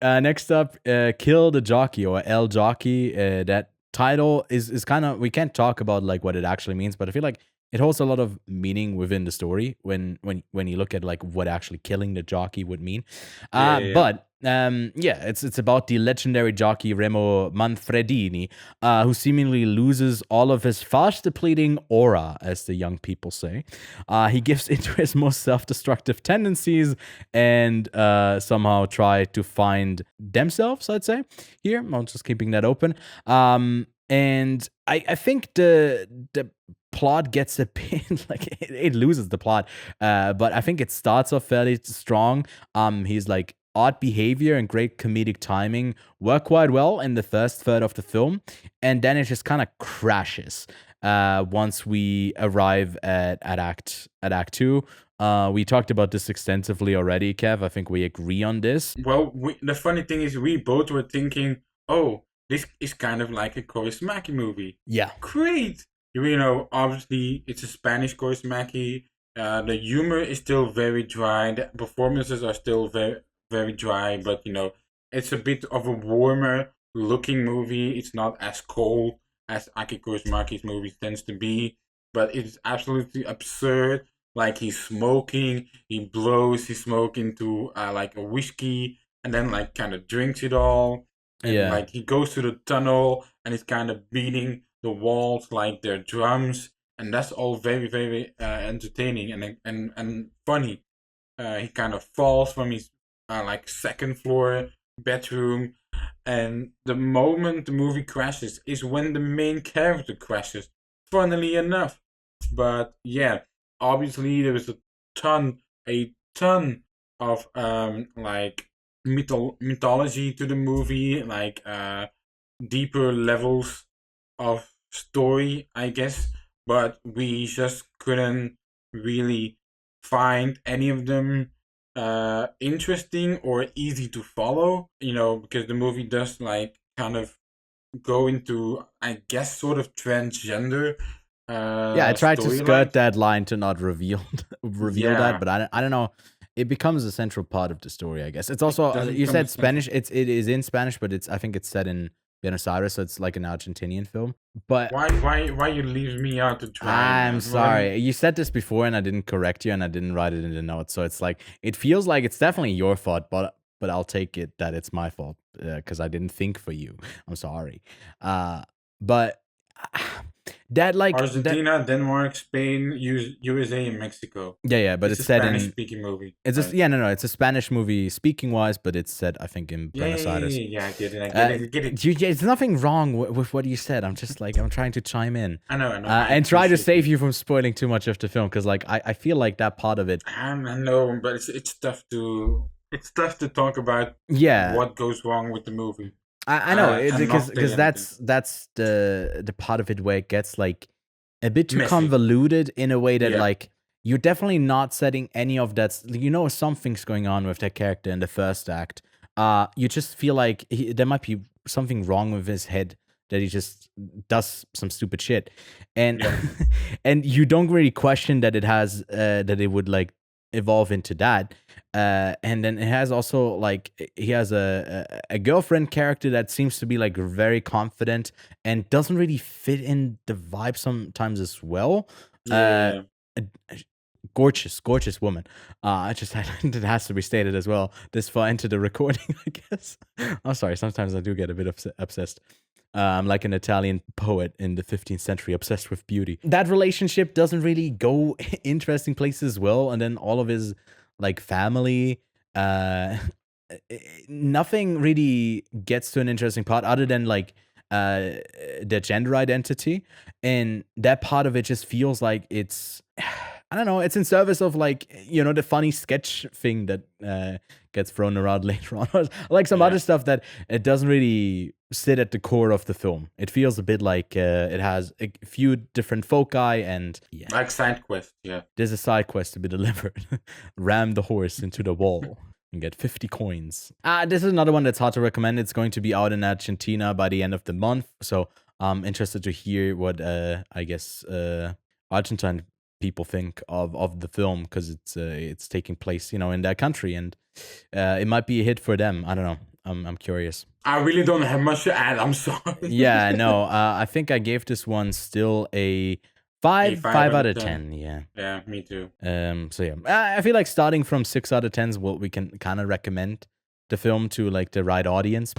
Next up, Kill the Jockey or El Jockey. That title is kind of, we can't talk about like what it actually means, but I feel like it holds a lot of meaning within the story when you look at like what actually killing the jockey would mean. Yeah, yeah, yeah. But yeah, it's about the legendary jockey Remo Manfredini, who seemingly loses all of his fast depleting aura, as the young people say. He gives into his most self-destructive tendencies and somehow try to find themselves, I'd say. Here, I'm just keeping that open. And I think the plot gets a bit like it loses the plot, but I think it starts off fairly strong. He's like odd behavior and great comedic timing work quite well in the first third of the film, and then it just kind of crashes once we arrive at act two. We talked about this extensively already, Kev. I think we agree on this. Well, the funny thing is, we both were thinking, oh, this is kind of like a Korismaki movie. Yeah. Great! Obviously, it's a Spanish Korismaki. The humor is still very dry. The performances are still very, very dry, but, it's a bit of a warmer looking movie. It's not as cold as Aki Kaurismäki's movies tends to be, but it's absolutely absurd. Like, he's smoking, he blows his smoke into like a whiskey, and then like kind of drinks it all, and Yeah. like he goes to the tunnel and he's kind of beating the walls like they're drums, and that's all very, very entertaining and funny. He kind of falls from his like second floor bedroom, and the moment the movie crashes is when the main character crashes, funnily enough. But yeah, obviously there is a ton of like mythology to the movie, like deeper levels of story, I guess, but we just couldn't really find any of them interesting or easy to follow, because the movie does like kind of go into, I guess, sort of transgender Yeah, I tried to skirt that line to not reveal that, but I don't know. It becomes a central part of the story, I guess. It's also you said Spanish. It is in Spanish, but I think it's set in Buenos Aires, so it's like an Argentinian film. But why you leave me out to try? I'm sorry. You said this before, and I didn't correct you, and I didn't write it in the notes. So it's like it feels like it's definitely your fault, but I'll take it that it's my fault because I didn't think for you. I'm sorry. But that like Argentina, Denmark, Spain, USA, and Mexico. Yeah, but it's set in Spanish-speaking movie. It's just no, it's a Spanish movie speaking wise, but it's set I think in Buenos Aires. Yeah, I get it. There's nothing wrong with what you said. I'm just like I'm trying to chime in. I know. And try to save you from spoiling too much of the film because like I feel like that part of it. I know, but it's tough to talk about. Yeah, what goes wrong with the movie. I know because that's the part of it where it gets like a bit too convoluted in a way that like you're definitely not setting any of that. Something's going on with that character in the first act. You just feel like there might be something wrong with his head that he just does some stupid shit, and and you don't really question that it has that it would like evolve into that. And then it has also like he has a girlfriend character that seems to be like very confident and doesn't really fit in the vibe sometimes as well. Gorgeous woman. I just it has to be stated as well this far into the recording, I guess. I'm sorry, sometimes I do get a bit obsessed. I'm like an Italian poet in the 15th century, obsessed with beauty. That relationship doesn't really go interesting places as well, and then all of his like family, nothing really gets to an interesting part other than like their gender identity, and that part of it just feels like it's I don't know, it's in service of like the funny sketch thing that gets thrown around later on, like some other stuff that it doesn't really sit at the core of the film. It feels a bit like it has a few different foci and like side quest. There's a side quest to be delivered. Ram the horse into the wall and get 50 coins. This is another one that's hard to recommend. It's going to be out in Argentina by the end of the month, so I'm interested to hear what I guess Argentine people think of the film because it's taking place in that country, and it might be a hit for them. I don't know. I'm curious. I really don't have much to add. I'm sorry. Yeah, no. I think I gave this one still a five out of 10. Yeah. Yeah, me too. So yeah, I feel like starting from 6 out of 10 is what we can kind of recommend the film to like the right audience.